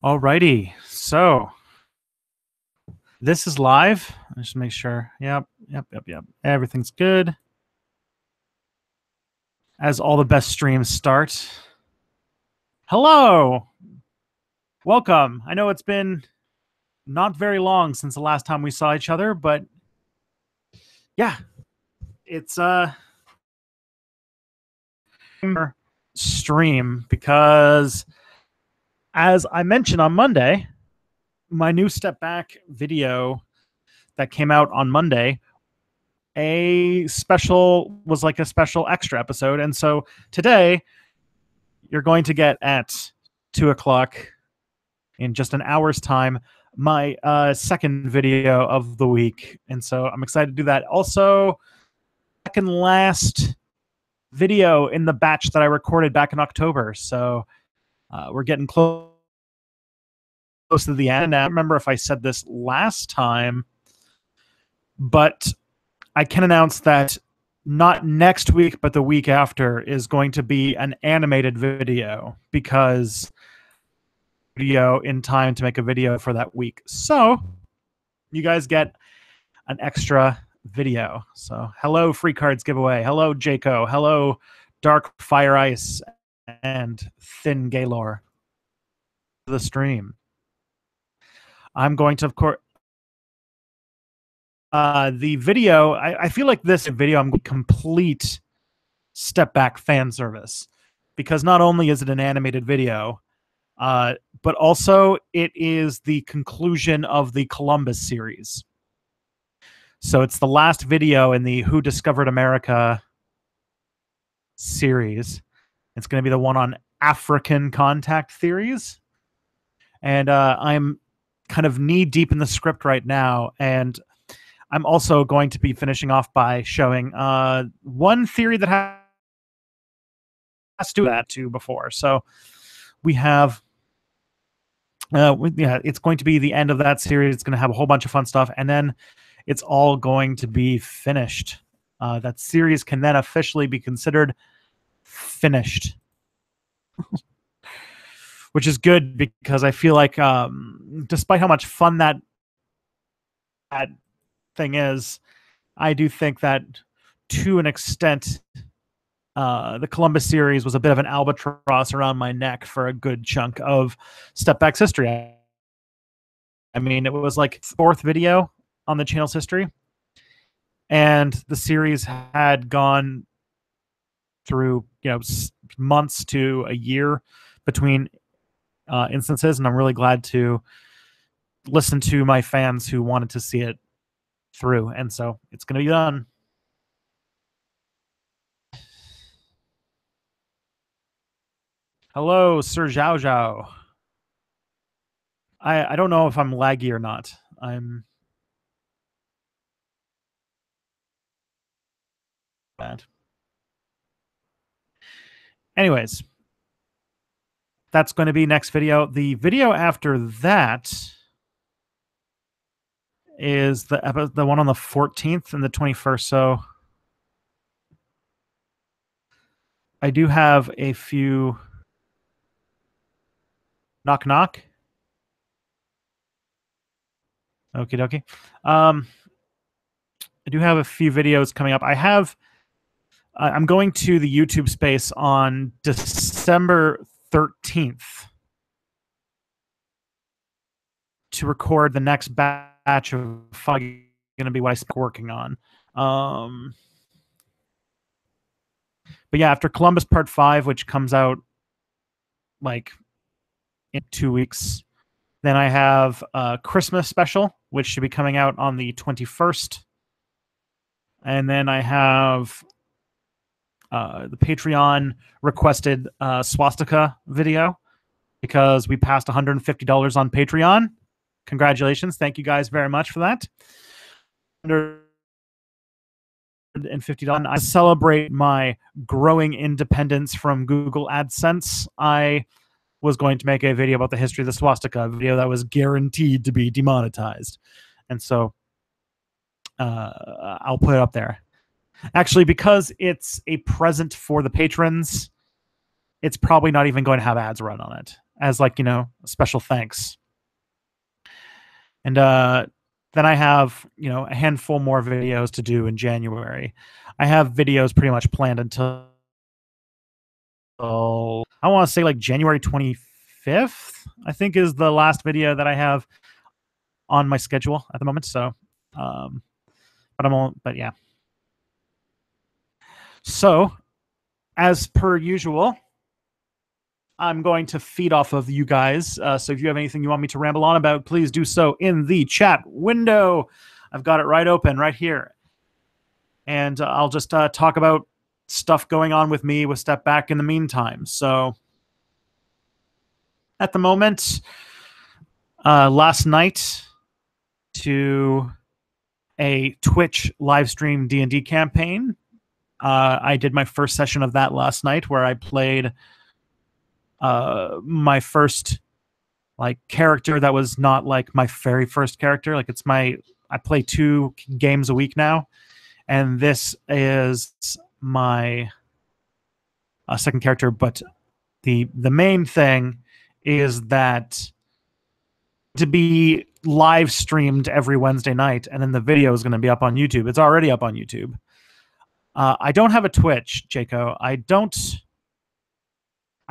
Alrighty, so this is live. Just make sure. Yep. Everything's good. As all the best streams start. Hello! Welcome. I know it's been not very long since the last time we saw each other, but yeah, it's stream because as I mentioned on Monday, my new Step Back video that came out on Monday was like a special extra episode. And so today you're going to get at 2:00 in just an hour's time my second video of the week. And so I'm excited to do that. Also, second last video in the batch that I recorded back in October. So we're getting close to the end. I don't remember if I said this last time, but I can announce that not next week, but the week after is going to be an animated video because video in time to make a video for that week. So you guys get an extra video. So hello, Free Cards Giveaway. Hello, Jaco. Hello, Dark Fire Ice and Thin Gaylor. The stream. I'm going to, of course, the video, I feel like this video I'm going to complete Step Back fan service because not only is it an animated video, but also it is the conclusion of the Columbus series. So it's the last video in the Who Discovered America series. It's going to be the one on African contact theories. And I'm kind of knee deep in the script right now. And I'm also going to be finishing off by showing one theory that has to do that too before. So we have, it's going to be the end of that series. It's going to have a whole bunch of fun stuff. And then it's all going to be finished. That series can then officially be considered finished. Which is good because I feel like despite how much fun that thing is, I do think that to an extent the Columbus series was a bit of an albatross around my neck for a good chunk of Step Back's history. I mean, it was like fourth video on the channel's history, and the series had gone through months to a year between instances, and I'm really glad to listen to my fans who wanted to see it through, and so it's going to be done. Hello, Sir Zhao Zhao. I don't know if I'm laggy or not. I'm bad. Anyways, that's going to be next video. The video after that is the one on the 14th and the 21st. So I do have a few. Knock knock. Okie dokie. I do have a few videos coming up. I'm going to the YouTube space on December 13th to record the next batch of going to be what I start working on. But yeah, after Columbus Part 5, which comes out like in 2 weeks, then I have a Christmas special, which should be coming out on the 21st. And then I have the Patreon requested swastika video because we passed $150 on Patreon. Congratulations. Thank you guys very much for that. $150. I celebrate my growing independence from Google AdSense. I was going to make a video about the history of the swastika, a video that was guaranteed to be demonetized. And so I'll put it up there. Actually, because it's a present for the patrons, it's probably not even going to have ads run on it. as like, a special thanks. And then I have, a handful more videos to do in January. I have videos pretty much planned until I want to say like January 25th, I think is the last video that I have on my schedule at the moment. So, but yeah. So, as per usual, I'm going to feed off of you guys. So if you have anything you want me to ramble on about, please do so in the chat window. I've got it right open right here. And I'll just talk about stuff going on with me with Step Back in the meantime. So at the moment, last night to a Twitch live stream D&D campaign. I did my first session of that last night where I played my first like character that was not like my very first character. Like I play 2 games a week now, and this is my second character. But the main thing is that to be live streamed every Wednesday night, and then the video is going to be up on YouTube. It's already up on YouTube. I don't have a Twitch, Jaco. I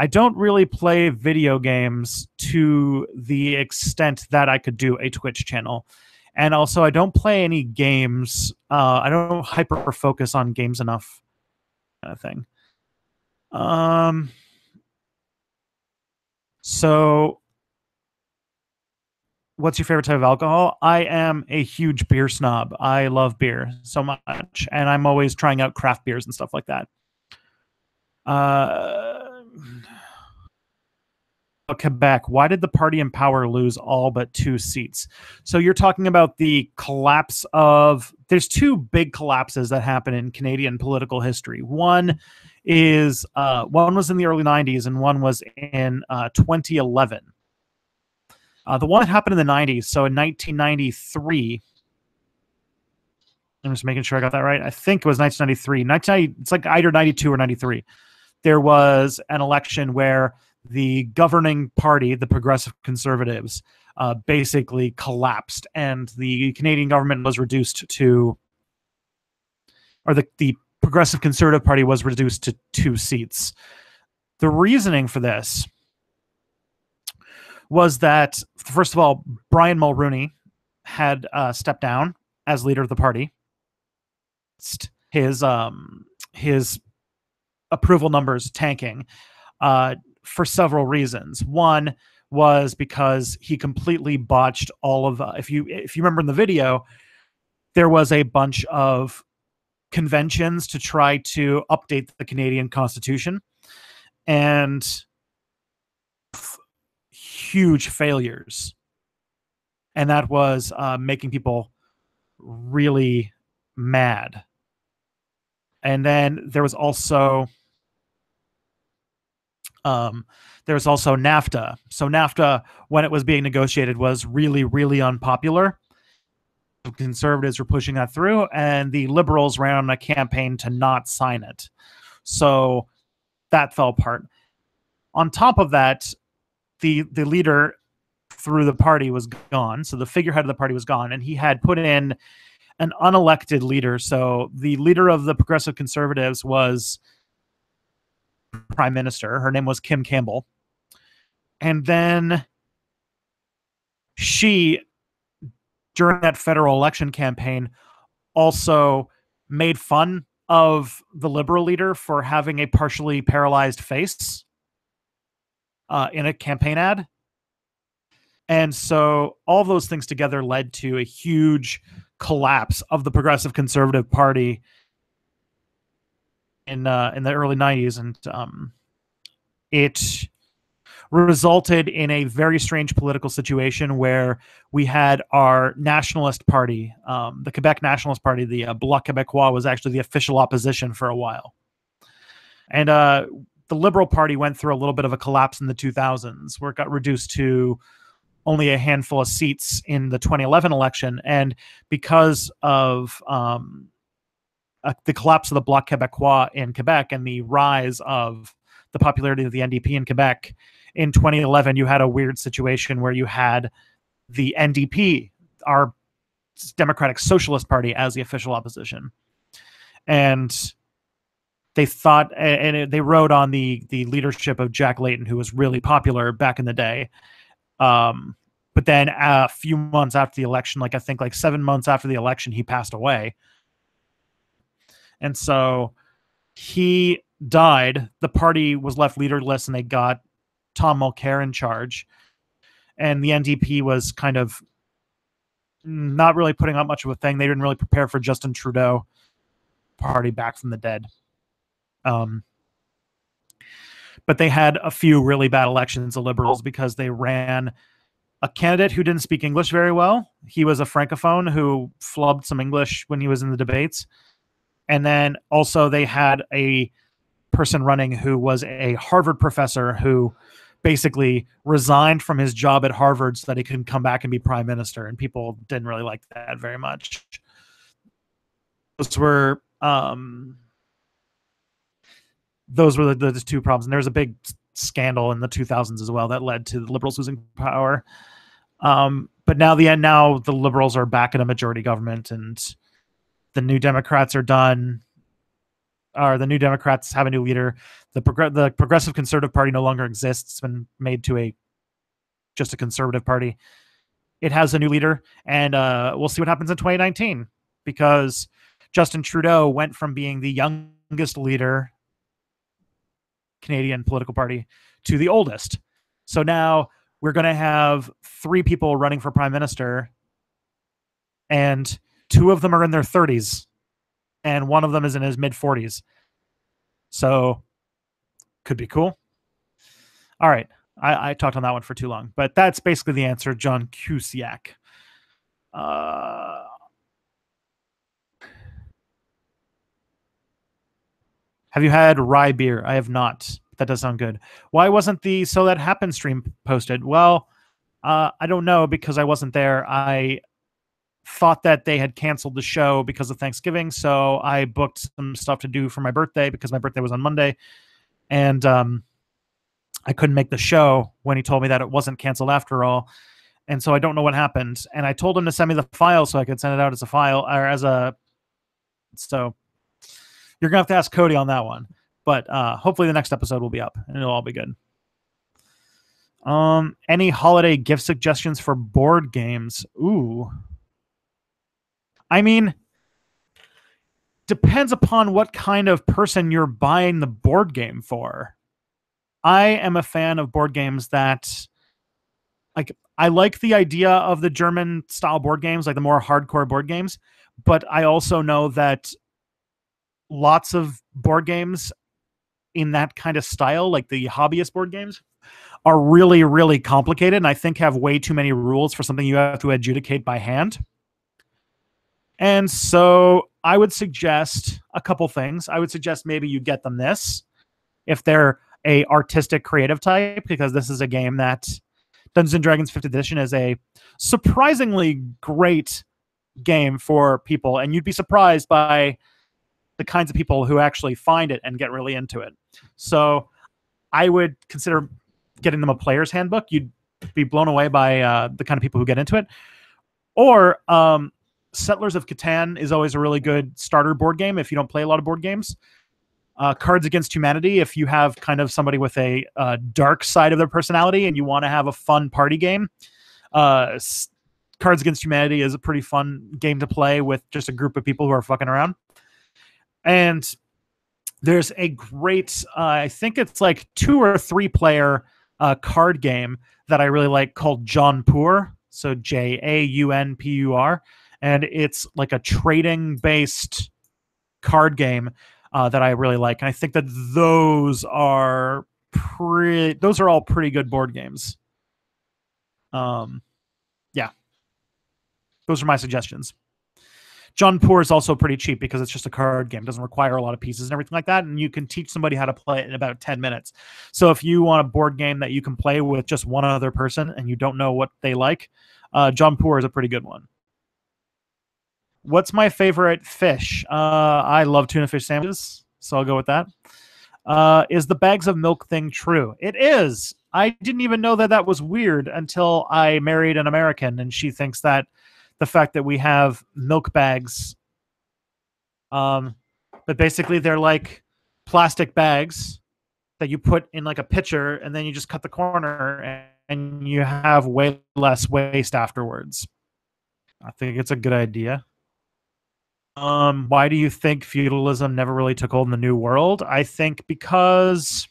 don't really play video games to the extent that I could do a Twitch channel. And also, I don't play any games. I don't hyper focus on games enough, kind of thing. So, what's your favorite type of alcohol? I am a huge beer snob. I love beer so much, and I'm always trying out craft beers and stuff like that. Quebec, why did the party in power lose all but 2 seats? So you're talking about the collapse of... There's 2 big collapses that happen in Canadian political history. One was in the early 90s, and one was in 2011. The one that happened in the 90s, so in 1993... I'm just making sure I got that right. I think it was 1993. It's like either 92 or 93. There was an election where the governing party, the Progressive Conservatives, basically collapsed, and the Canadian government was reduced to, or the Progressive Conservative Party was reduced to 2 seats. The reasoning for this was that, first of all, Brian Mulroney had stepped down as leader of the party. His approval numbers tanking. For several reasons. One was because he completely botched all of if you remember in the video, there was a bunch of conventions to try to update the Canadian Constitution, and huge failures. And that was making people really mad. And then there was also NAFTA. So NAFTA, when it was being negotiated, was really, really unpopular. The Conservatives were pushing that through, and the Liberals ran on a campaign to not sign it. So that fell apart. On top of that, the leader through the party was gone. So the figurehead of the party was gone, and he had put in an unelected leader. So the leader of the Progressive Conservatives was Prime Minister. Her name was Kim Campbell. And then she, during that federal election campaign, also made fun of the Liberal leader for having a partially paralyzed face in a campaign ad. And so all those things together led to a huge collapse of the Progressive Conservative Party in the early 90s, and it resulted in a very strange political situation where we had our nationalist party, the Quebec Nationalist Party, the Bloc Québécois, was actually the official opposition for a while. And the Liberal Party went through a little bit of a collapse in the 2000s, where it got reduced to only a handful of seats in the 2011 election. And because of the collapse of the Bloc Québécois in Quebec and the rise of the popularity of the NDP in Quebec, in 2011 you had a weird situation where you had the NDP, our Democratic Socialist Party, as the official opposition, and they thought, and they rode on the leadership of Jack Layton, who was really popular back in the day. But then a few months after the election, I think 7 months after the election, he passed away. And so he died. The party was left leaderless, and they got Tom Mulcair in charge. And the NDP was kind of not really putting up much of a thing. They didn't really prepare for Justin Trudeau, party back from the dead. But they had a few really bad elections, the Liberals, because they ran a candidate who didn't speak English very well. He was a francophone who flubbed some English when he was in the debates. And then also they had a person running who was a Harvard professor who basically resigned from his job at Harvard so that he could come back and be prime minister. And people didn't really like that very much. Those were the two problems. And there was a big scandal in the 2000s as well that led to the Liberals losing power. But now the Liberals are back in a majority government, and the New Democrats are done. Or the New Democrats have a new leader. The Progressive Conservative Party no longer exists. It's been made to just a conservative party. It has a new leader, and we'll see what happens in 2019, because Justin Trudeau went from being the youngest leader, Canadian political party, to the oldest. So now we're going to have 3 people running for prime minister, and 2 of them are in their 30s, and one of them is in his mid-40s. So could be cool. All right. I talked on that one for too long, but that's basically the answer, John Cusick. Have you had rye beer? I have not. That does sound good. Why wasn't the So That Happened stream posted? Well, I don't know, because I wasn't there. I thought that they had canceled the show because of Thanksgiving, so I booked some stuff to do for my birthday, because my birthday was on Monday, and I couldn't make the show when he told me that it wasn't canceled after all. And so I don't know what happened. And I told him to send me the file so I could send it out as a file, or as a... So you're going to have to ask Cody on that one. But hopefully the next episode will be up, and it'll all be good. Any holiday gift suggestions for board games? Ooh. I mean, depends upon what kind of person you're buying the board game for. I am a fan of board games that, I like the idea of the German style board games, like the more hardcore board games, but I also know that lots of board games in that kind of style, like the hobbyist board games, are really, really complicated, and I think have way too many rules for something you have to adjudicate by hand. And so I would suggest a couple things. I would suggest maybe you get them this, if they're a artistic creative type, because this is a game that Dungeons & Dragons 5th edition is a surprisingly great game for people, and you'd be surprised by the kinds of people who actually find it and get really into it. So I would consider getting them a player's handbook. You'd be blown away by the kind of people who get into it. Or Settlers of Catan is always a really good starter board game if you don't play a lot of board games. Cards Against Humanity, if you have kind of somebody with a dark side of their personality and you want to have a fun party game. Cards Against Humanity is a pretty fun game to play with just a group of people who are fucking around. And there's a great, I think it's like 2 or 3 player card game that I really like called Jaunpur. So Jaunpur. And it's like a trading based card game that I really like. And I think that those are all pretty good board games. Yeah. Those are my suggestions. Jaunpur is also pretty cheap because it's just a card game. It doesn't require a lot of pieces and everything like that. And you can teach somebody how to play it in about 10 minutes. So if you want a board game that you can play with just one other person and you don't know what they like, Jaunpur is a pretty good one. What's my favorite fish? I love tuna fish sandwiches, so I'll go with that. Is the bags of milk thing true? It is. I didn't even know that that was weird until I married an American, and she thinks that the fact that we have milk bags, um, but basically they're like plastic bags that you put in like a pitcher, and then you just cut the corner, and you have way less waste afterwards. I think it's a good idea. Why do you think feudalism never really took hold in the New World? I think because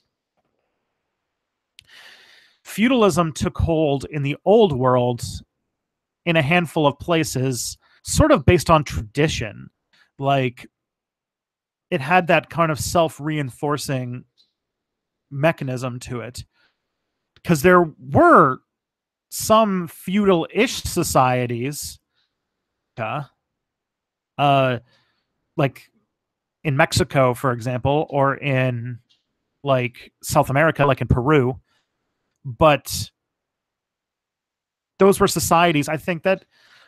feudalism took hold in the Old World in a handful of places, sort of based on tradition. Like, it had that kind of self reinforcing mechanism to it. Because there were some feudal ish societies, uh, like in Mexico, for example, or in like South America, like in Peru. But those were societies. I think that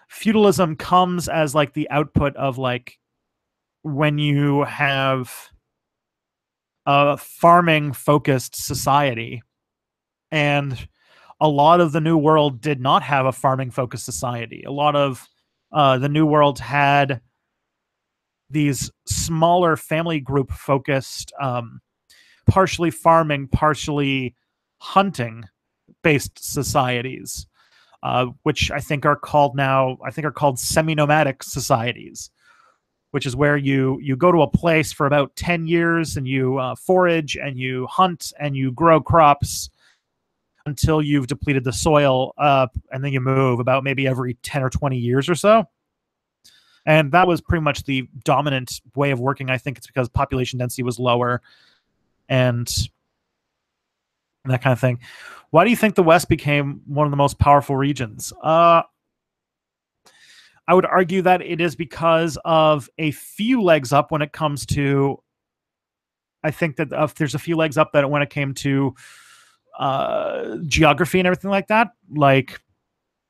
feudalism comes as like the output of like when you have a farming focused society, and a lot of the New World did not have a farming focused society. A lot of the New World had these smaller family group focused, partially farming, partially hunting based societies, which I think are called now, I think are called semi-nomadic societies, which is where you go to a place for about 10 years and you forage and you hunt and you grow crops until you've depleted the soil, and then you move about maybe every 10 or 20 years or so. And that was pretty much the dominant way of working. I think it's because population density was lower and that kind of thing. Why do you think the West became one of the most powerful regions? I would argue that it is because of a few legs up when it comes to. I think that there's a few legs up that when it came to geography and everything like that, like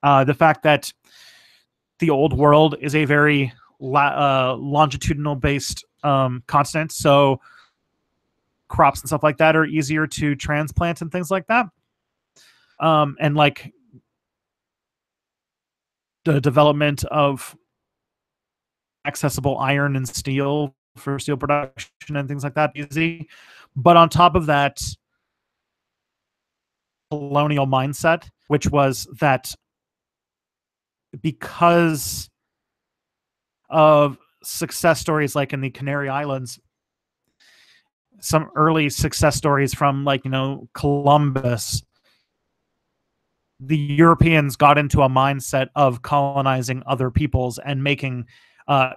the fact that the Old World is a very longitudinal based continent, so crops and stuff like that are easier to transplant and things like that. And like the development of accessible iron and steel for steel production and things like that easy. But on top of that, colonial mindset, which was that because of success stories like in the Canary Islands, some early success stories from like, Columbus, the Europeans got into a mindset of colonizing other peoples and making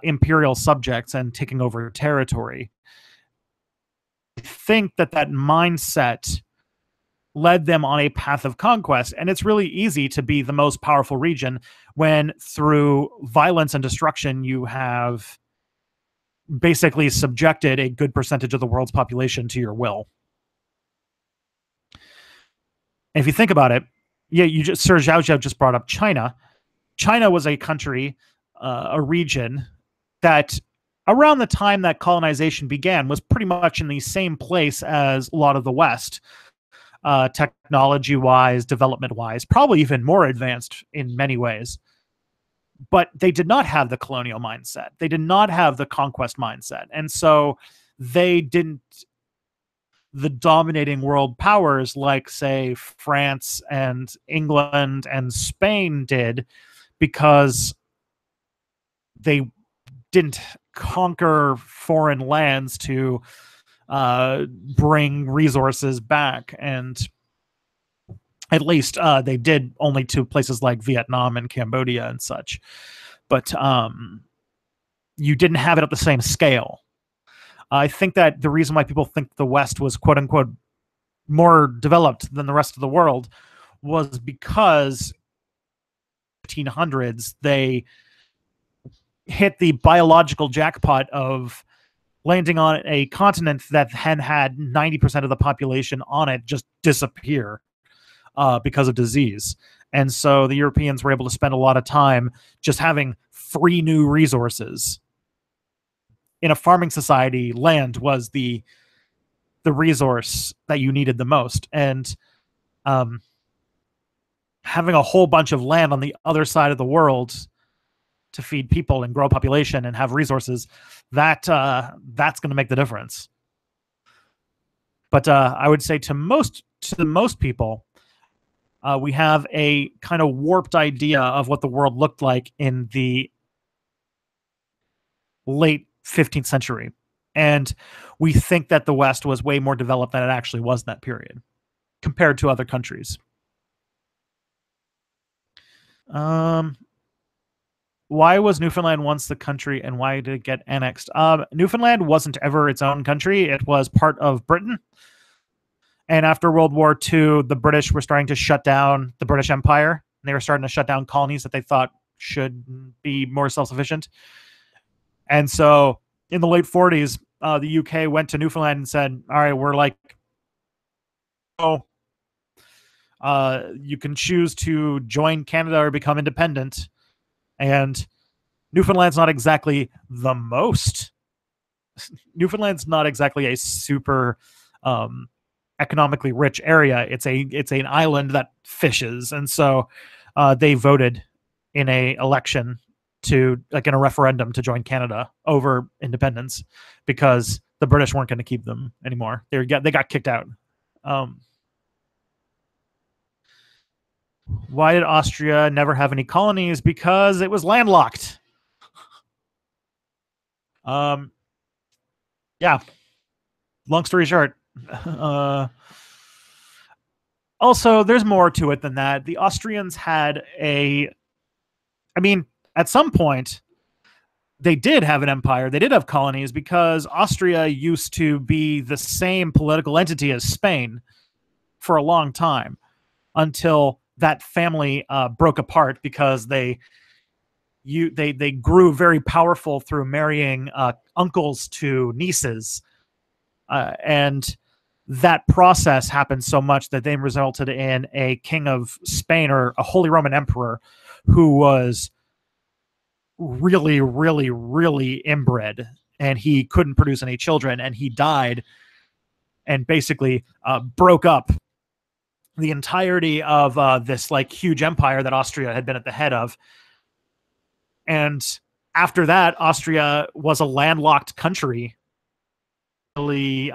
imperial subjects and taking over territory. I think that mindset led them on a path of conquest. And it's really easy to be the most powerful region when through violence and destruction you have basically subjected a good percentage of the world's population to your will. And if you think about it, yeah, Sir Zhao Zhao just brought up China. China was a country, a region that around the time that colonization began was pretty much in the same place as a lot of the West. Technology-wise, development-wise, probably even more advanced in many ways. But they did not have the colonial mindset. They did not have the conquest mindset. And so they didn't, the dominating world powers like, say, France and England and Spain did, because they didn't conquer foreign lands to bring resources back. And at least they did only to places like Vietnam and Cambodia and such. But you didn't have it at the same scale. I think that the reason why people think the West was quote unquote more developed than the rest of the world was because 1500s they hit the biological jackpot of landing on a continent that had 90% of the population on it just disappear because of disease. And so the Europeans were able to spend a lot of time just having free new resources. In a farming society, land was the the resource that you needed the most. And having a whole bunch of land on the other side of the world to feed people and grow population and have resources, that's going to make the difference. But I would say to most people, we have a kind of warped idea of what the world looked like in the late 15th century. And we think that the West was way more developed than it actually was in that period compared to other countries. Why was Newfoundland once the country and why did it get annexed? Newfoundland wasn't ever its own country. It was part of Britain. And after World War II, the British were starting to shut down the British Empire. And they were starting to shut down colonies that they thought should be more self-sufficient. And so in the late 40s, the UK went to Newfoundland and said, all right, we're like, oh, you can choose to join Canada or become independent. And Newfoundland's not exactly the most. Newfoundland's not exactly a super economically rich area. It's an island that fishes, and so they voted in a election to in a referendum to join Canada over independence because the British weren't going to keep them anymore. They got kicked out. Why did Austria never have any colonies? Because it was landlocked. Yeah. Long story short. Also, there's more to it than that. The Austrians had at some point, they did have an empire. They did have colonies because Austria used to be the same political entity as Spain for a long time until that family broke apart because they grew very powerful through marrying uncles to nieces, and that process happened so much that they resulted in a king of Spain, or a Holy Roman Emperor, who was really, really, really inbred, and he couldn't produce any children, and he died and basically broke up the entirety of this huge empire that Austria had been at the head of. And after that, Austria was a landlocked country. Really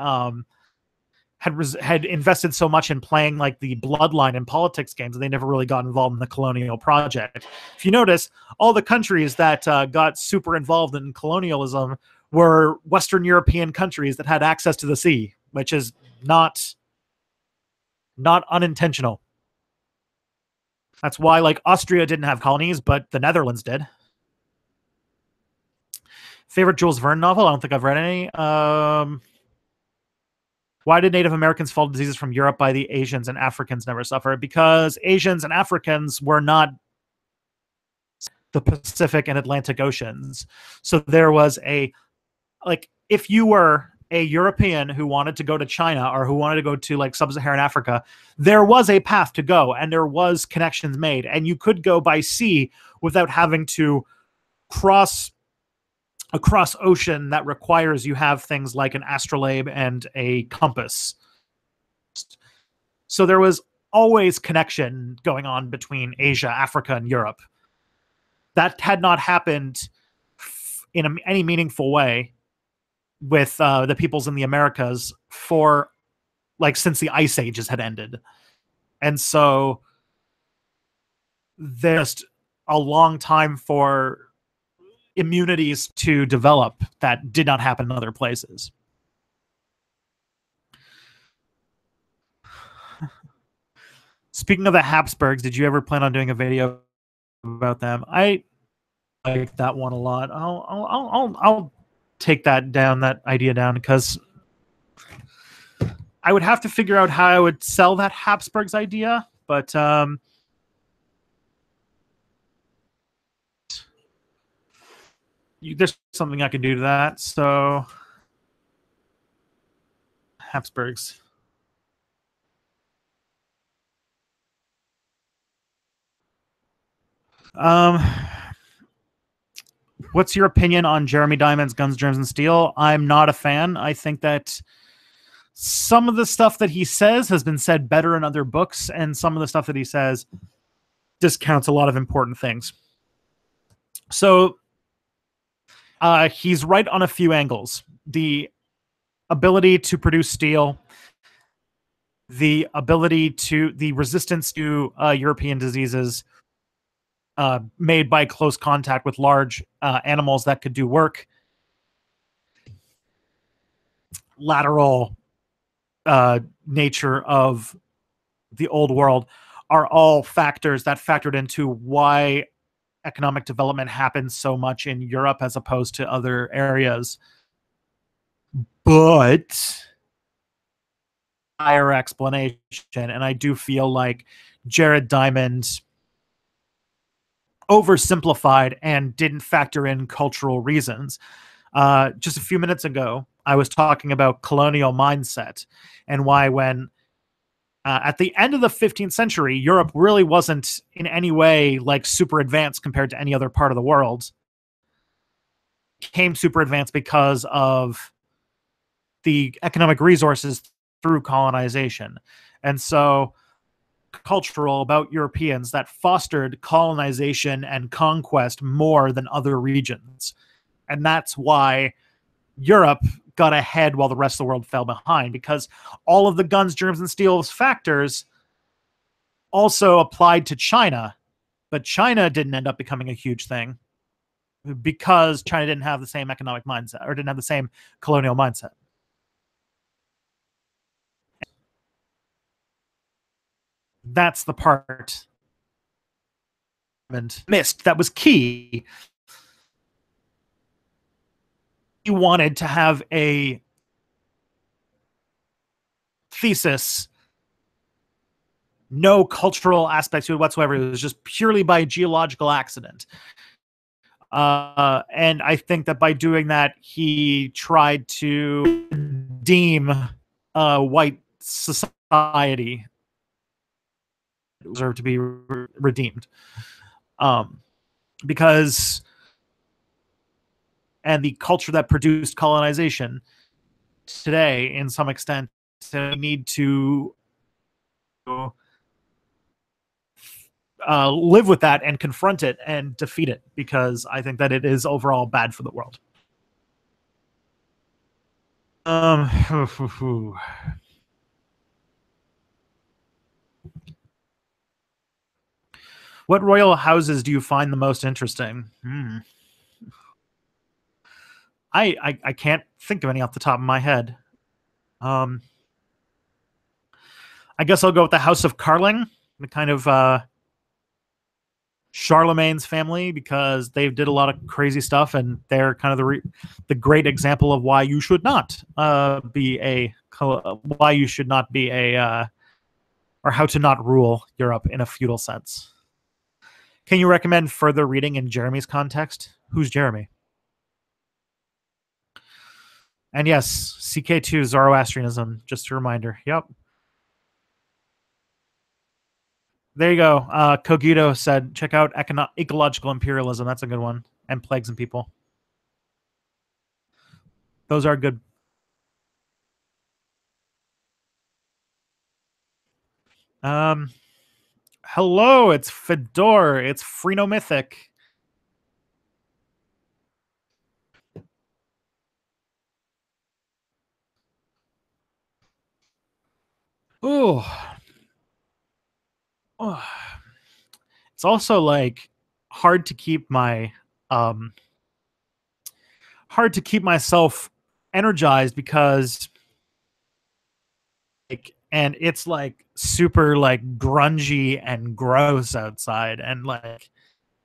had invested so much in playing the bloodline and politics games that they never really got involved in the colonial project. If you notice, all the countries that got super involved in colonialism were Western European countries that had access to the sea, which is not unintentional. That's why Austria didn't have colonies, but the Netherlands did. Favorite Jules Verne novel? I don't think I've read any. Why did Native Americans fall to diseases from Europe by the Asians and Africans never suffer? Because Asians and Africans were not the Pacific and Atlantic Oceans. So there was if you were a European who wanted to go to China or who wanted to go to sub-Saharan Africa, there was a path to go and there was connections made, and you could go by sea without having to cross ocean that requires you have things like an astrolabe and a compass. So there was always connection going on between Asia, Africa, and Europe. That had not happened in any meaningful way with the peoples in the Americas for since the Ice Ages had ended. And so there's a long time for immunities to develop that did not happen in other places. Speaking of the Habsburgs, did you ever plan on doing a video about them? I like that one a lot. I'll take that idea down, because I would have to figure out how I would sell that Habsburgs idea, but there's something I can do to that. So Habsburgs. What's your opinion on Jeremy Diamond's Guns, Germs, and Steel? I'm not a fan. I think that some of the stuff that he says has been said better in other books, and some of the stuff that he says discounts a lot of important things. So he's right on a few angles. The ability to produce steel, the resistance to European diseases made by close contact with large animals that could do work, lateral nature of the old world, are all factors that factored into why economic development happens so much in Europe as opposed to other areas. But higher explanation, and I do feel like Jared Diamond oversimplified and didn't factor in cultural reasons. Just a few minutes ago, I was talking about colonial mindset and why when at the end of the 15th century, Europe really wasn't in any way like super advanced compared to any other part of the world. It became super advanced because of the economic resources through colonization. And so cultural about Europeans that fostered colonization and conquest more than other regions. And that's why Europe got ahead while the rest of the world fell behind, because all of the guns, germs, and steels factors also applied to China. But China didn't end up becoming a huge thing because China didn't have the same economic mindset, or didn't have the same colonial mindset. That's the part missed that was key. He wanted to have a thesis, no cultural aspects to it whatsoever. It was just purely by geological accident. And I think that by doing that, he tried to redeem white society, deserve to be redeemed. Because, and the culture that produced colonization today, in some extent, need to live with that and confront it and defeat it, because I think that it is overall bad for the world. What royal houses do you find the most interesting? I can't think of any off the top of my head. I guess I'll go with the House of Carling, the kind of Charlemagne's family, because they did a lot of crazy stuff, and they're kind of the great example of why you should not be a or how to not rule Europe in a feudal sense. Can you recommend further reading in Jeremy's context? Who's Jeremy? And yes, CK2 Zoroastrianism, just a reminder. Yep. There you go. Kogito said, check out ecological imperialism. That's a good one. And Plagues and People. Those are good. Hello, it's Fedor. It's Phrenomythic. Ooh. Oh. It's also like hard to keep myself energized, because and it's like super like grungy and gross outside, and like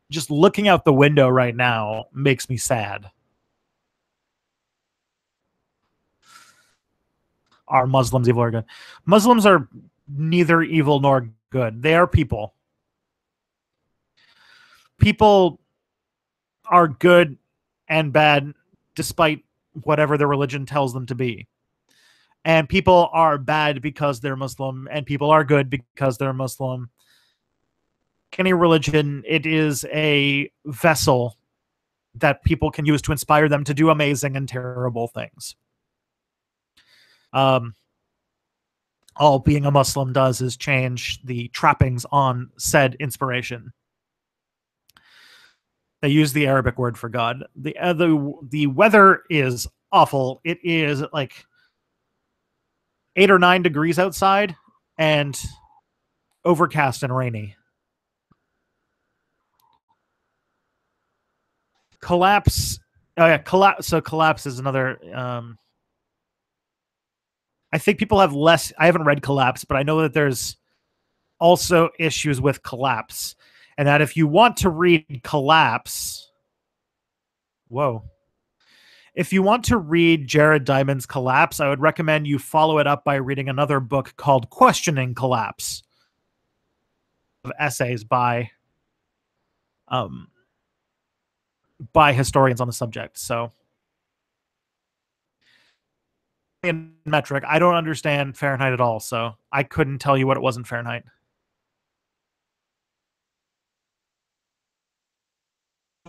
just looking out the window right now makes me sad. Are Muslims evil or good? Muslims are neither evil nor good. They are people. People are good and bad despite whatever their religion tells them to be. And people are bad because they're Muslim, and people are good because they're Muslim. Any religion, it is a vessel that people can use to inspire them to do amazing and terrible things. all being a Muslim does is change the trappings on said inspiration. They use the Arabic word for God. The weather is awful. It is like 8 or 9 degrees outside and overcast and rainy. Collapse. Oh yeah, collapse. So collapse is another. I think people have less. I haven't read Collapse, but I know that there's also issues with Collapse, and that if you want to read Collapse, whoa. If you want to read Jared Diamond's Collapse, I would recommend you follow it up by reading another book called Questioning Collapse, of essays um, by historians on the subject. So, in metric, I don't understand Fahrenheit at all, so I couldn't tell you what it was in Fahrenheit.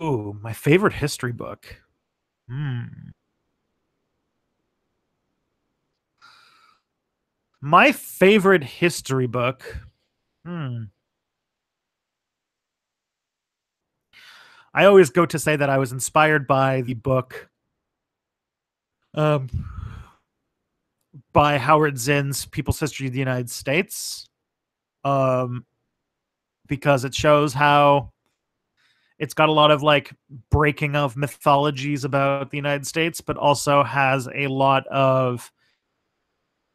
Ooh, my favorite history book. My favorite history book. I always go to say that I was inspired by the book um, by Howard Zinn's People's History of the United States, um, because it shows how it's got a lot of like breaking of mythologies about the United States, but also has a lot of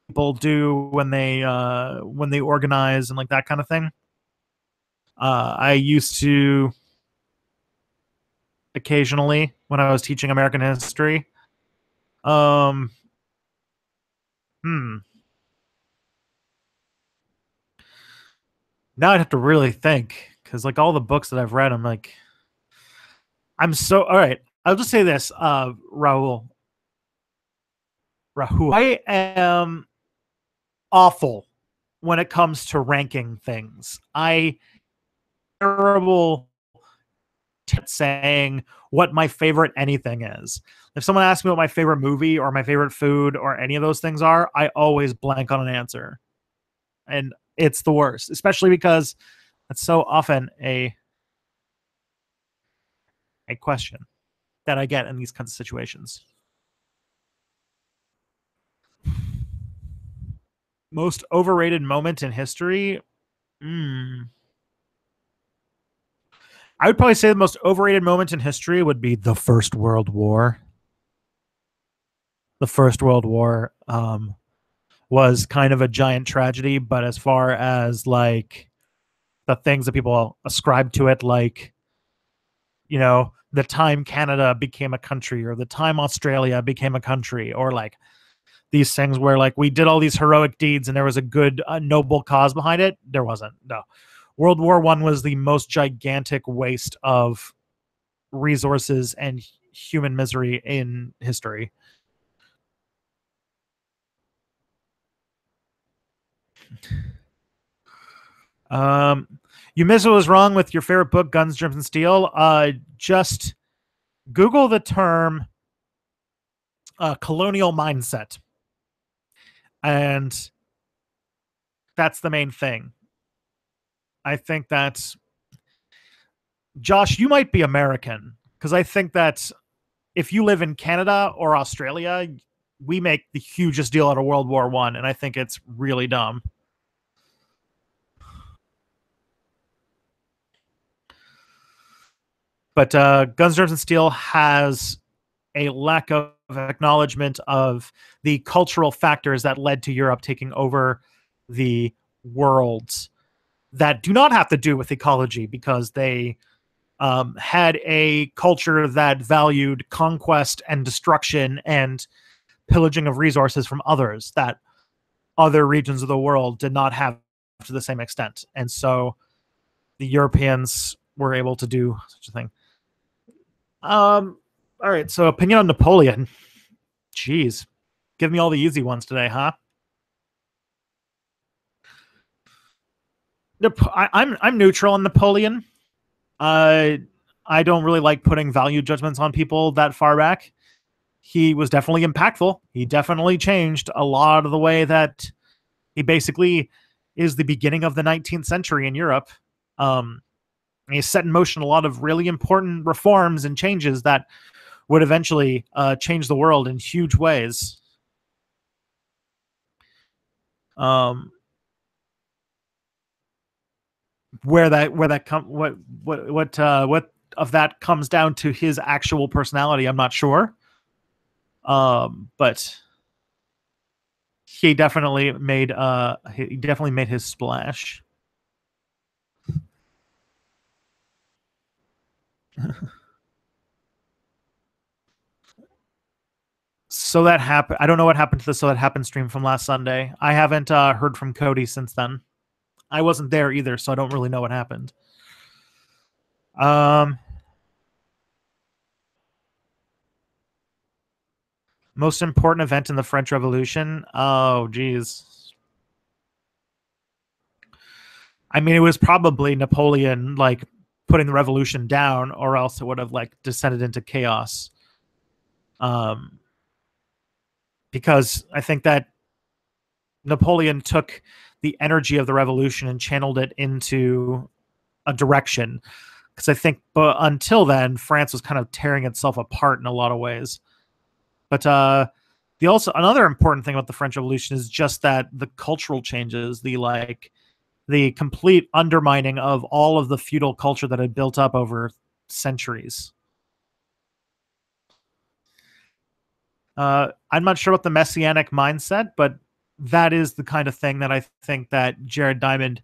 people do when they organize and like that kind of thing. I used to occasionally when I was teaching American history. Um, hmm. Now I'd have to really think because like all the books that I've read, I'm like, I'm so all right. I'll just say this, Rahul. I am awful when it comes to ranking things. I terrible saying what my favorite anything is. If someone asks me what my favorite movie or my favorite food or any of those things are, I always blank on an answer. And it's the worst, especially because that's so often a question that I get in these kinds of situations. Most overrated moment in history? I would probably say the most overrated moment in history would be the First World War. The First World War was kind of a giant tragedy, but as far as like the things that people ascribe to it, like, you know, the time Canada became a country or the time Australia became a country, or like these things where like we did all these heroic deeds and there was a good noble cause behind it, there wasn't. No. World War I was the most gigantic waste of resources and human misery in history. You miss what was wrong with your favorite book, Guns, Germs, and Steel. Just Google the term colonial mindset, and that's the main thing. I think that Josh, you might be American, because I think that if you live in Canada or Australia, we make the hugest deal out of World War One, and I think it's really dumb. But Guns, Germs, and Steel has a lack of acknowledgement of the cultural factors that led to Europe taking over the world that do not have to do with ecology, because they had a culture that valued conquest and destruction and pillaging of resources from others that other regions of the world did not have to the same extent. And so the Europeans were able to do such a thing. All right, so opinion on Napoleon. Jeez. Give me all the easy ones today, huh? I'm neutral on Napoleon. I don't really like putting value judgments on people that far back. He was definitely impactful. He definitely changed a lot of the way that He basically is the beginning of the 19th century in Europe. He set in motion a lot of really important reforms and changes that would eventually change the world in huge ways. Where that come what of that comes down to his actual personality, I'm not sure. But he definitely made his splash. So that happened. I don't know what happened to the So That Happened stream from last Sunday. I haven't heard from Cody since then. I wasn't there either, so I don't really know what happened. Most important event in the French Revolution? Oh, geez. I mean, it was probably Napoleon, like, putting the revolution down, or else it would have, like, descended into chaos. Because I think that Napoleon took the energy of the revolution and channeled it into a direction. Because I think, but until then, France was kind of tearing itself apart in a lot of ways. But another important thing about the French Revolution is just that the cultural changes, the complete undermining of all of the feudal culture that had built up over centuries. I'm not sure about the messianic mindset, but that is the kind of thing that I think that Jared Diamond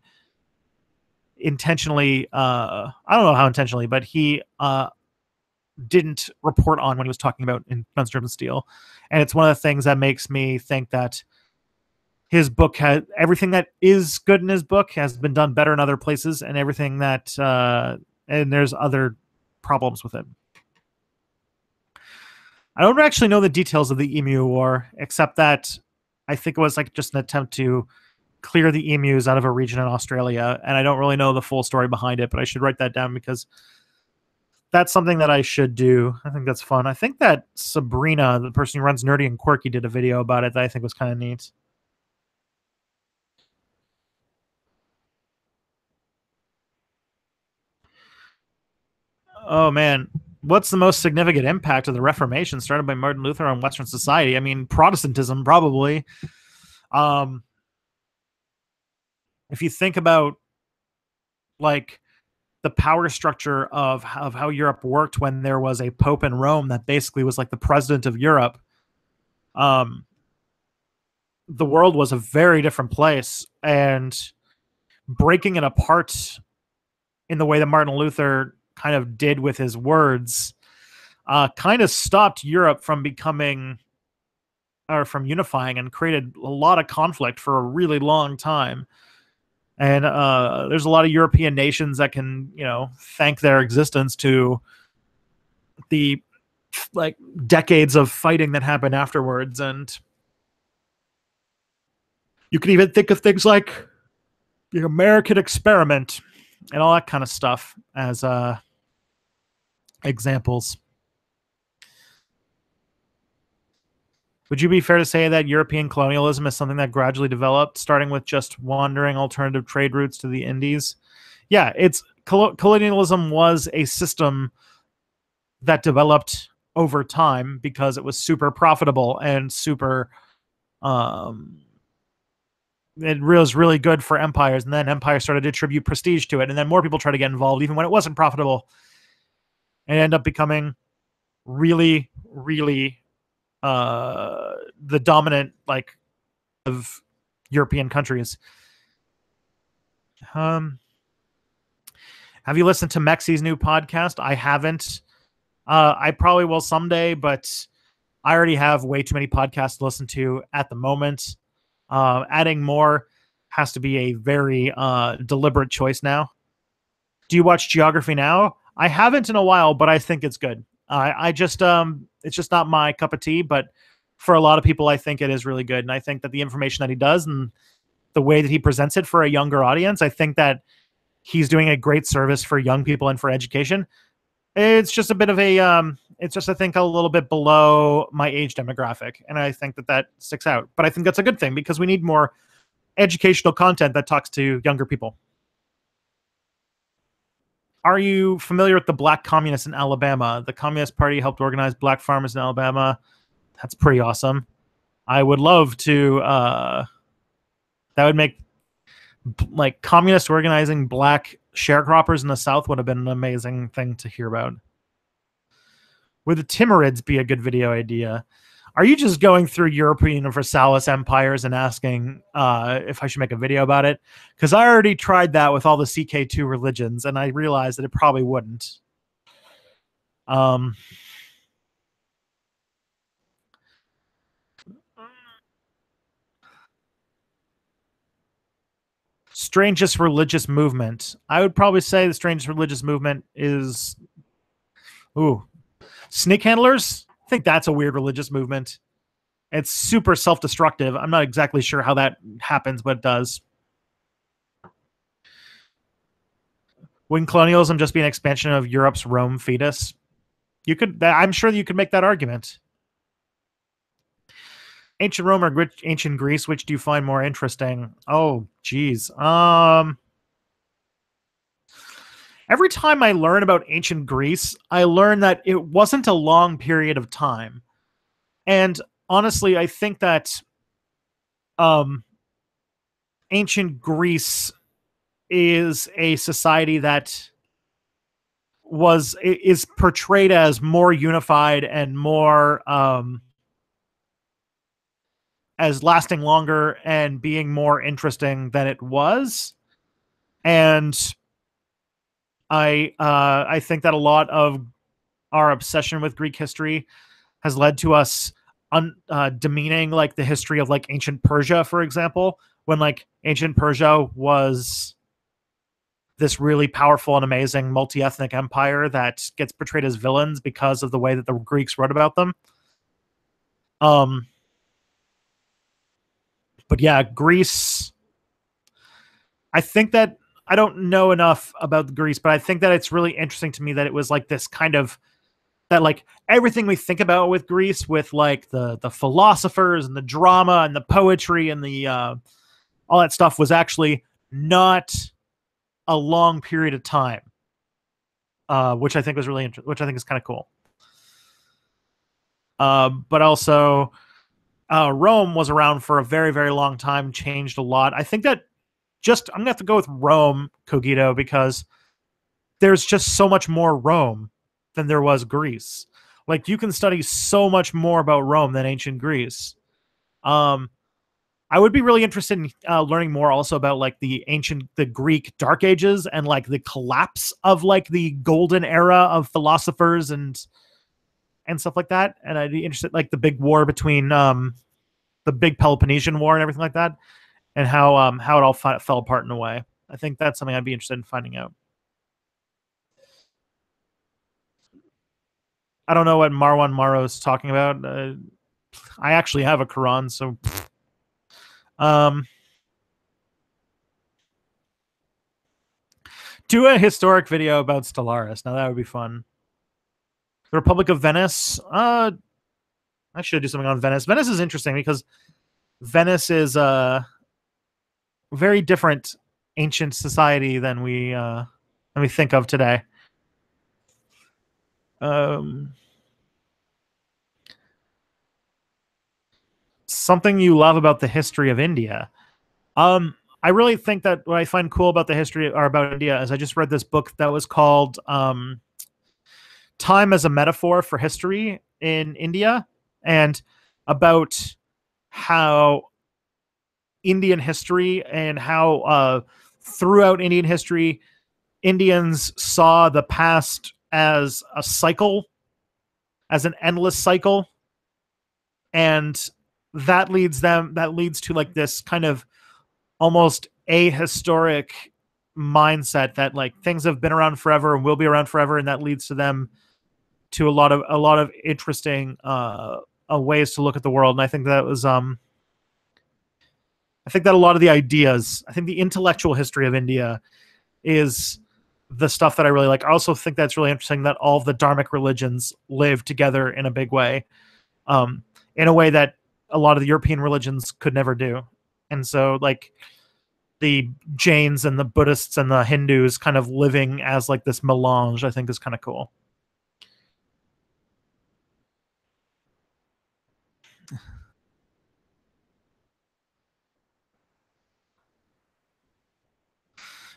intentionally, I don't know how intentionally, but he didn't report on when he was talking about in Guns, Germs, and Steel. And it's one of the things that makes me think that his book has everything that is good in his book has been done better in other places, and everything that and there's other problems with it. I don't actually know the details of the Emu War, except that I think it was like just an attempt to clear the emus out of a region in Australia, and I don't really know the full story behind it, but I should write that down because that's something that I should do. I think that's fun. I think that Sabrina, the person who runs Nerdy and Quirky, did a video about it that I think was kind of neat. Oh man, what's the most significant impact of the Reformation started by Martin Luther on Western society? I mean, Protestantism, probably. If you think about like the power structure of how Europe worked when there was a pope in Rome that basically was like the president of Europe, the world was a very different place, and breaking it apart in the way that Martin Luther kind of did with his words kind of stopped Europe from becoming or from unifying, and created a lot of conflict for a really long time. And there's a lot of European nations that can, thank their existence to the like decades of fighting that happened afterwards. And you can even think of things like the American experiment and all that kind of stuff as examples. Would you be fair to say that European colonialism is something that gradually developed, starting with just wandering alternative trade routes to the Indies? Yeah, colonialism was a system that developed over time because it was super profitable and super it was really good for empires, and then empires started to attribute prestige to it, and then more people tried to get involved even when it wasn't profitable, and it ended up becoming really, really the dominant of European countries. Have you listened to Mexi's new podcast? I haven't. I probably will someday, but I already have way too many podcasts to listen to at the moment. Adding more has to be a very deliberate choice now. Do you watch Geography Now? I haven't in a while, but I think it's good. I just it's just not my cup of tea, but for a lot of people, I think it is really good. And I think that the information that he does and the way that he presents it for a younger audience, I think that he's doing a great service for young people and for education. It's just a bit of it's just, I think, a little bit below my age demographic. And I think that sticks out. But I think that's a good thing because we need more educational content that talks to younger people. Are you familiar with the Black Communists in Alabama? The Communist Party helped organize black farmers in Alabama. That's pretty awesome. I would love to. That would make like communist organizing black sharecroppers in the South would have been an amazing thing to hear about. Would the Timurids be a good video idea? Are you just going through European Universalis empires and asking if I should make a video about it? Because I already tried that with all the CK2 religions, and I realized that it probably wouldn't. Strangest religious movement. I would probably say the strangest religious movement is snake handlers. I think that's a weird religious movement. It's super self-destructive. I'm not exactly sure how that happens, but it does. Wouldn't colonialism just be an expansion of Europe's Rome fetus? You could. I'm sure you could make that argument. Ancient Rome or ancient Greece, which do you find more interesting? Oh, geez. Every time I learn about ancient Greece, I learn that it wasn't a long period of time. And honestly, I think that ancient Greece is a society that is portrayed as more unified and more as lasting longer and being more interesting than it was. And I think that a lot of our obsession with Greek history has led to us demeaning like the history of like ancient Persia, for example, when like ancient Persia was this really powerful and amazing multi-ethnic empire that gets portrayed as villains because of the way that the Greeks wrote about them. But yeah, Greece, I think that I don't know enough about Greece, but I think that it's really interesting to me that it was like this kind of that like everything we think about with Greece, with like the philosophers and the drama and the poetry and the all that stuff was actually not a long period of time, which I think was really interesting, which I think is kind of cool. But also, Rome was around for a very, very long time, changed a lot. I think that I'm gonna have to go with Rome, Cogito, because there's just so much more Rome than there was Greece. Like you can study so much more about Rome than ancient Greece. I would be really interested in learning more also about like the Greek Dark Ages and like the collapse of like the golden era of philosophers and stuff like that. And I'd be interested like the big war between the big Peloponnesian War and everything like that, and how it all fell apart in a way. I think that's something I'd be interested in finding out. I don't know what Marwan Maro's talking about. I actually have a Quran, so do a historic video about Stellaris. Now that would be fun. The Republic of Venice. I should do something on Venice. Venice is interesting because Venice is a very different ancient society than we think of today. Something you love about the history of India. I really think that what I find cool about the history or about India is I just read this book that was called Time as a Metaphor for History in India, and about how Indian history and how throughout Indian history, Indians saw the past as a cycle, as an endless cycle. And that leads to like this kind of almost ahistoric mindset that like things have been around forever and will be around forever. And that leads to them to a lot of interesting ways to look at the world. And I think that was I think that a lot of the ideas, I think the intellectual history of India is the stuff that I really like. I also think that's really interesting that all of the dharmic religions live together in a big way, in a way that a lot of the European religions could never do. and so like the Jains and the Buddhists and the Hindus kind of living as like this melange, I think is kind of cool.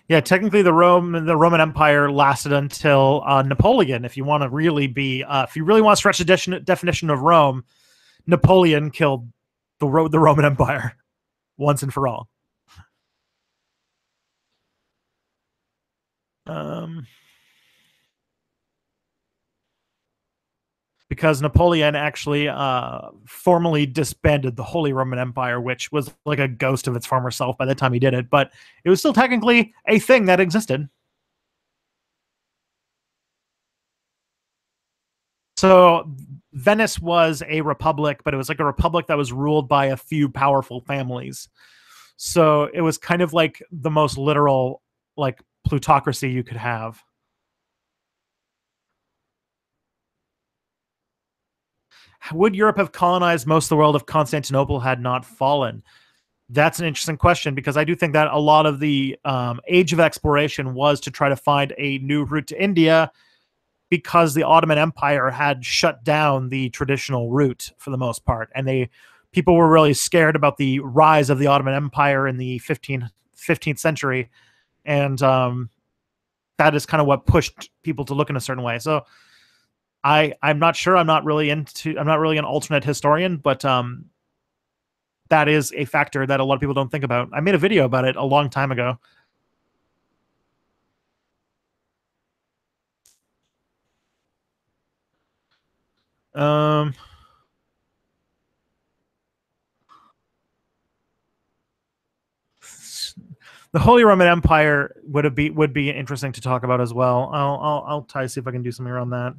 Yeah, technically the Roman Empire lasted until Napoleon. If you want to really if you really want to stretch the definition of Rome, Napoleon killed the Roman Empire once and for all. Um, because Napoleon actually formally disbanded the Holy Roman Empire, which was like a ghost of its former self by the time he did it, but it was still technically a thing that existed. So Venice was a republic, but it was like a republic that was ruled by a few powerful families. So it was kind of like the most literal like plutocracy you could have. Would Europe have colonized most of the world if Constantinople had not fallen? That's an interesting question, because I do think that a lot of the age of exploration was to try to find a new route to India, because the Ottoman Empire had shut down the traditional route for the most part, and people were really scared about the rise of the Ottoman Empire in the 15th century, and that is kind of what pushed people to look in a certain way. So I'm not sure. I'm not really an alternate historian, but that is a factor that a lot of people don't think about. I made a video about it a long time ago. Um, the Holy Roman Empire would be interesting to talk about as well. I'll try to see if I can do something around that.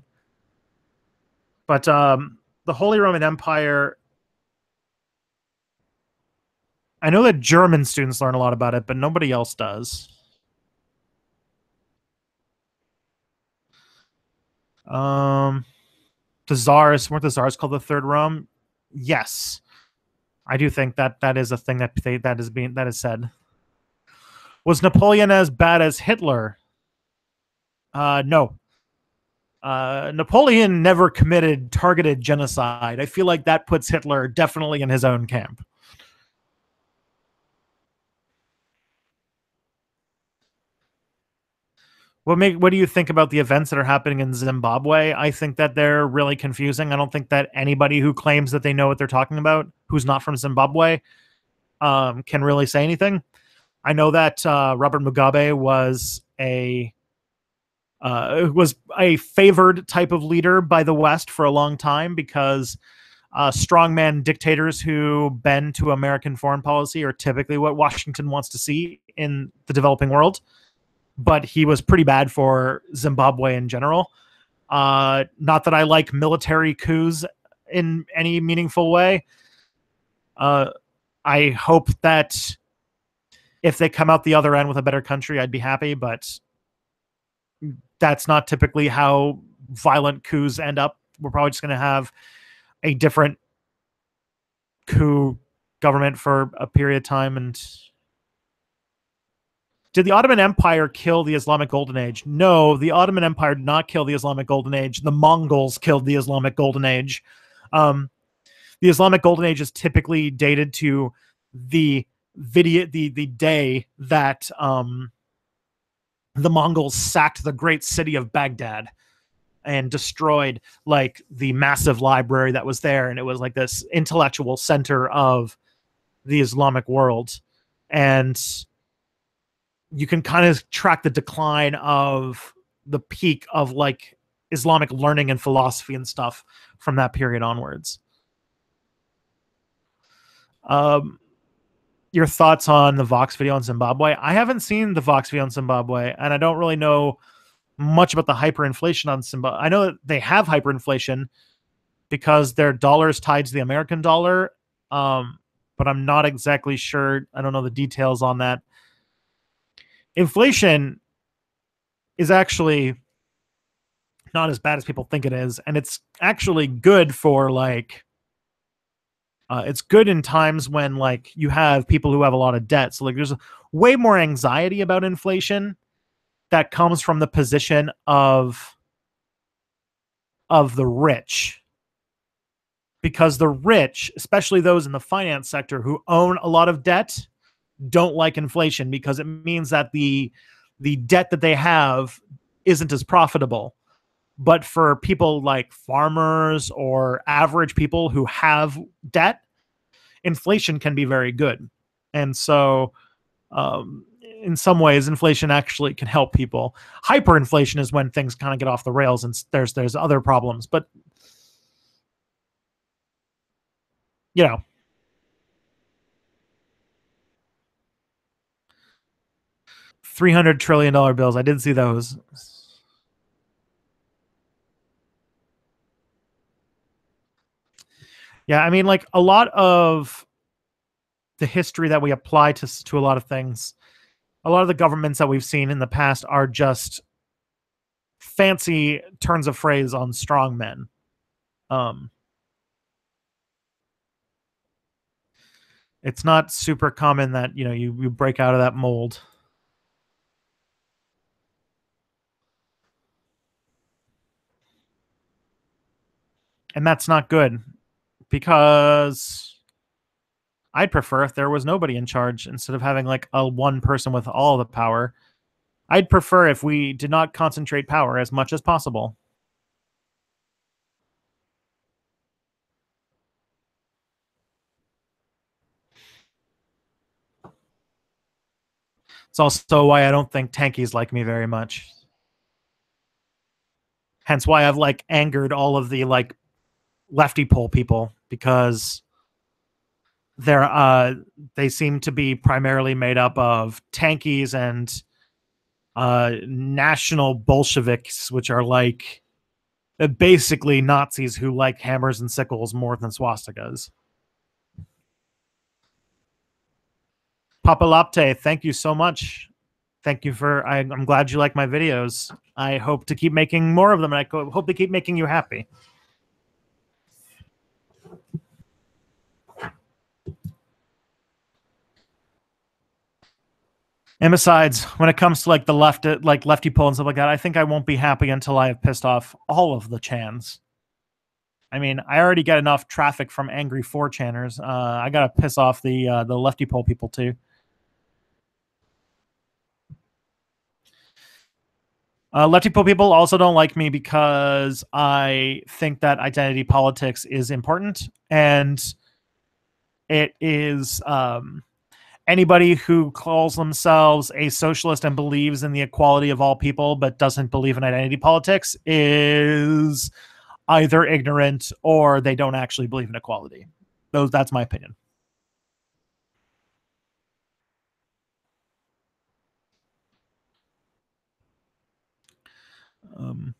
But the Holy Roman Empire, I know that German students learn a lot about it, but nobody else does. The czars, weren't the czars called the Third Rome? Yes, I do think that that is a thing that is said. Was Napoleon as bad as Hitler? No. Napoleon never committed targeted genocide. I feel like that puts Hitler definitely in his own camp. What do you think about the events that are happening in Zimbabwe? I think that they're really confusing. I don't think that anybody who claims that they know what they're talking about, who's not from Zimbabwe, can really say anything. I know that Robert Mugabe was a favored type of leader by the West for a long time, because strongman dictators who bend to American foreign policy are typically what Washington wants to see in the developing world. But he was pretty bad for Zimbabwe in general. Not that I like military coups in any meaningful way. I hope that if they come out the other end with a better country, I'd be happy, but that's not typically how violent coups end up. We're probably just going to have a different coup government for a period of time. And did the Ottoman Empire kill the Islamic Golden Age? No, the Ottoman Empire did not kill the Islamic Golden Age. The Mongols killed the Islamic Golden Age. The Islamic Golden Age is typically dated to the day that the Mongols sacked the great city of Baghdad and destroyed like the massive library that was there, and it was like this intellectual center of the Islamic world. And you can kind of track the decline of the peak of like Islamic learning and philosophy and stuff from that period onwards. Your thoughts on the Vox video on Zimbabwe? I haven't seen the Vox video on Zimbabwe, and I don't really know much about the hyperinflation on Zimbabwe. I know that they have hyperinflation because their dollar is tied to the American dollar, but I'm not exactly sure. I don't know the details on that. Inflation is actually not as bad as people think it is, and it's actually good for like It's good in times when like you have people who have a lot of debt. So like there's way more anxiety about inflation that comes from the position of the rich, because the rich, especially those in the finance sector who own a lot of debt, don't like inflation because it means that the debt that they have isn't as profitable. But for people like farmers or average people who have debt, inflation can be very good. And so, in some ways, inflation actually can help people. Hyperinflation is when things kind of get off the rails and there's other problems. But you know, $300 trillion bills. I did see those. Yeah, I mean, like a lot of the history that we apply to a lot of things, a lot of the governments that we've seen in the past are just fancy turns of phrase on strong men. Um, it's not super common that you break out of that mold, and that's not good because I'd prefer if there was nobody in charge instead of having like a one person with all the power. I'd prefer if we did not concentrate power as much as possible. It's also why I don't think tankies like me very much. Hence why I've like angered all of the like lefty pole people, because they seem to be primarily made up of tankies and national Bolsheviks, which are like basically Nazis who like hammers and sickles more than swastikas. Papalapte, thank you so much. Thank you for. I'm glad you like my videos. I hope to keep making more of them, and I hope to keep making you happy. And besides, when it comes to like the left, like lefty pull and stuff like that, I think I won't be happy until I have pissed off all of the Chans. I mean, I already get enough traffic from angry 4chaners. I gotta piss off the lefty pole people too. Lefty pole people also don't like me because I think that identity politics is important, and it is anybody who calls themselves a socialist and believes in the equality of all people but doesn't believe in identity politics is either ignorant or they don't actually believe in equality. That's my opinion. Um,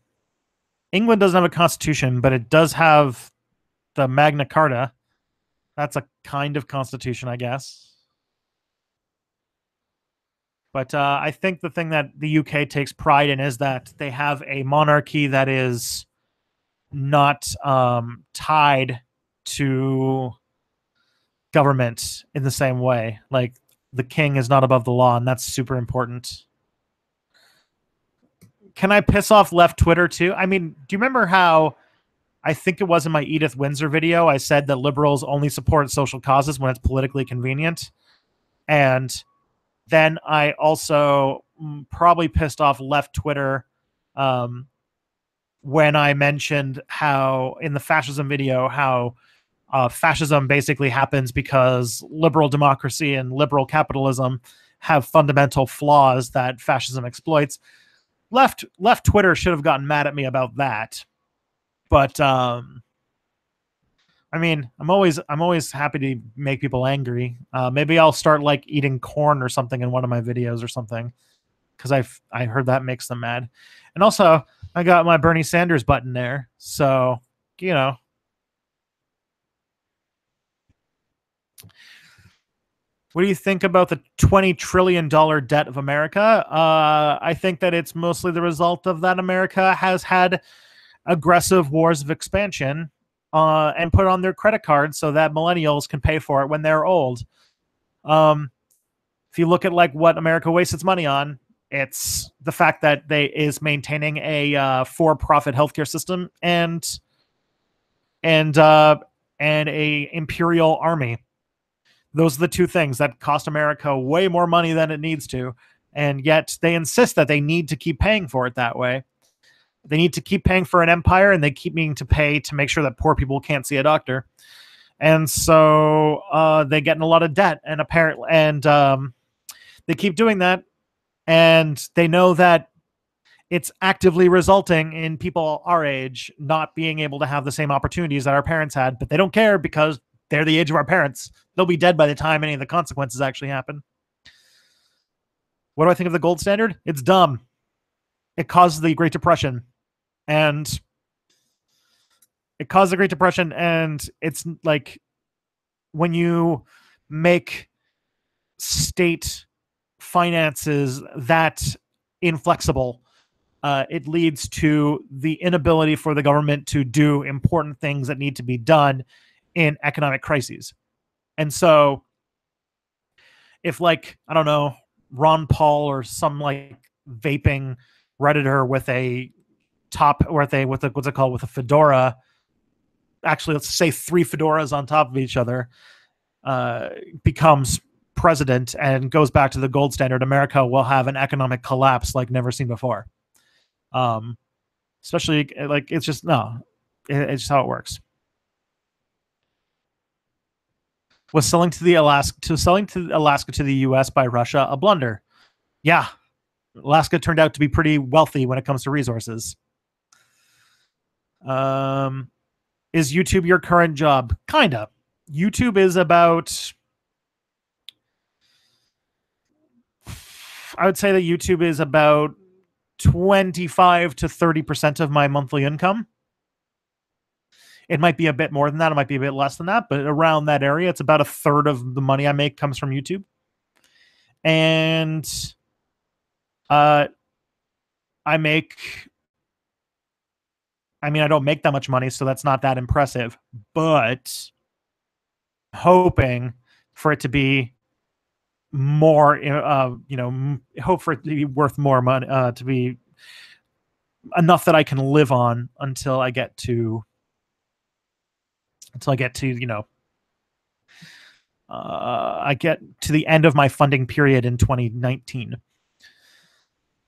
England doesn't have a constitution, but it does have the Magna Carta. That's a kind of constitution, I guess. But I think the thing that the UK takes pride in is that they have a monarchy that is not tied to government in the same way. Like the king is not above the law, and that's super important. Can I piss off left Twitter too? I mean, do you remember how I think it was in my Edith Windsor video I said that liberals only support social causes when it's politically convenient? And then I also probably pissed off left Twitter when I mentioned how in the fascism video, how fascism basically happens because liberal democracy and liberal capitalism have fundamental flaws that fascism exploits. Left Twitter should have gotten mad at me about that, but I mean, I'm always happy to make people angry. Maybe I'll start like eating corn or something in one of my videos or something, because I heard that makes them mad. And also, I got my Bernie Sanders button there, so you know. What do you think about the $20 trillion debt of America? I think that it's mostly the result of that America has had aggressive wars of expansion and put it on their credit card so that millennials can pay for it when they're old. If you look at like what America wastes its money on, it's the fact that they is maintaining a for-profit healthcare system and a imperial army. Those are the two things that cost America way more money than it needs to, and yet they insist that they need to keep paying for it that way. They need to keep paying for an empire, and they keep needing to pay to make sure that poor people can't see a doctor. And so they get in a lot of debt, and they keep doing that, and they know that it's actively resulting in people our age not being able to have the same opportunities that our parents had, but they don't care because they're the age of our parents. They'll be dead by the time any of the consequences actually happen. What do I think of the gold standard? It's dumb. It caused the Great Depression. And it's like when you make state finances that inflexible, it leads to the inability for the government to do important things that need to be done in economic crises. And so if, like, I don't know, Ron Paul or some like vaping Redditor with a top or with a what's it called, with a fedora, actually let's say 3 fedoras on top of each other, becomes president and goes back to the gold standard, America will have an economic collapse like never seen before. Especially like it's just how it works. Was selling Alaska to the US by Russia a blunder? Yeah. Alaska turned out to be pretty wealthy when it comes to resources. Is YouTube your current job? Kinda. YouTube is about, I would say that YouTube is about 25 to 30% of my monthly income. It might be a bit more than that. It might be a bit less than that, but around that area, it's about a third of the money I make comes from YouTube. And I don't make that much money, so that's not that impressive, but hoping for it to be more, hope for it to be worth more money, to be enough that I can live on until I get to, I get to the end of my funding period in 2019.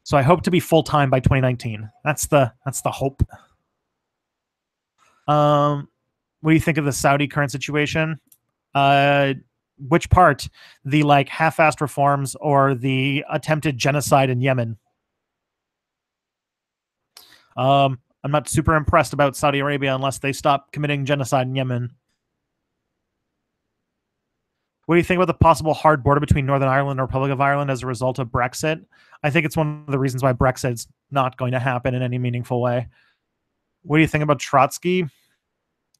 So I hope to be full-time by 2019. That's the hope. What do you think of the Saudi current situation? Which part? The like half-assed reforms or the attempted genocide in Yemen? I'm not super impressed about Saudi Arabia unless they stop committing genocide in Yemen. What do you think about the possible hard border between Northern Ireland and the Republic of Ireland as a result of Brexit? I think it's one of the reasons why Brexit's not going to happen in any meaningful way. What do you think about Trotsky?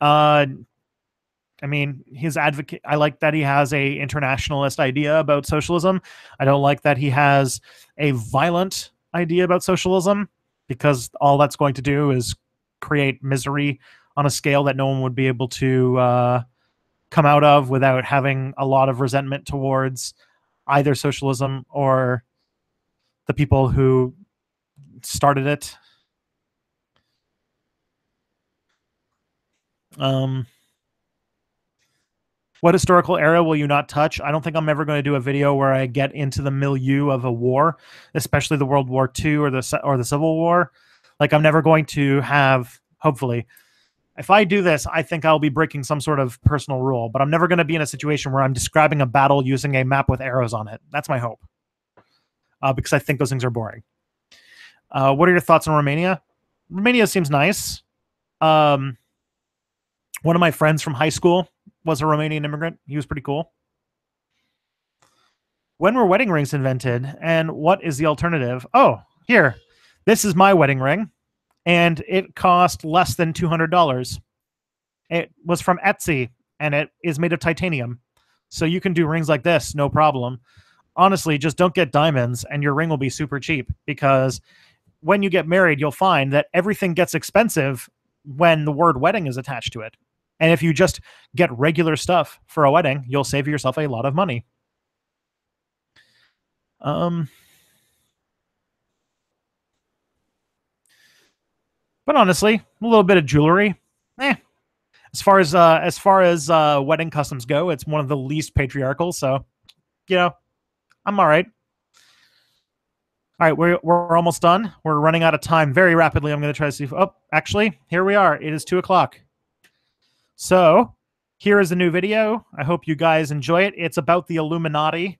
His advocate. I like that he has a internationalist idea about socialism. I don't like that he has a violent idea about socialism, because all that's going to do is create misery on a scale that no one would be able to come out of without having a lot of resentment towards either socialism or the people who started it. What historical era will you not touch? I don't think I'm ever going to do a video where I get into the milieu of a war, especially the World War II or the Civil War. Like, I'm never going to have, hopefully, if I do this, I think I'll be breaking some sort of personal rule, but I'm never going to be in a situation where I'm describing a battle using a map with arrows on it. That's my hope. Because I think those things are boring. What are your thoughts on Romania? Romania seems nice. One of my friends from high school was a Romanian immigrant. He was pretty cool. When were wedding rings invented, and what is the alternative? Oh, here. This is my wedding ring, and it cost less than $200. It was from Etsy, and it is made of titanium. So you can do rings like this, no problem. Honestly, just don't get diamonds, and your ring will be super cheap, because when you get married, you'll find that everything gets expensive when the word wedding is attached to it. And if you just get regular stuff for a wedding, you'll save yourself a lot of money. But honestly, a little bit of jewelry, As far as wedding customs go, it's one of the least patriarchal. So, I'm all right. All right, we're almost done. We're running out of time very rapidly. I'm going to try to see. Actually, here we are. It is 2:00. So here is a new video. I hope you guys enjoy it. It's about the Illuminati.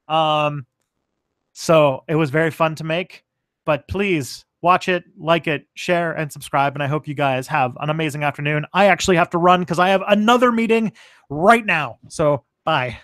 So it was very fun to make. But please watch it, like it, share, and subscribe. And I hope you guys have an amazing afternoon. I actually have to run because I have another meeting right now. So bye.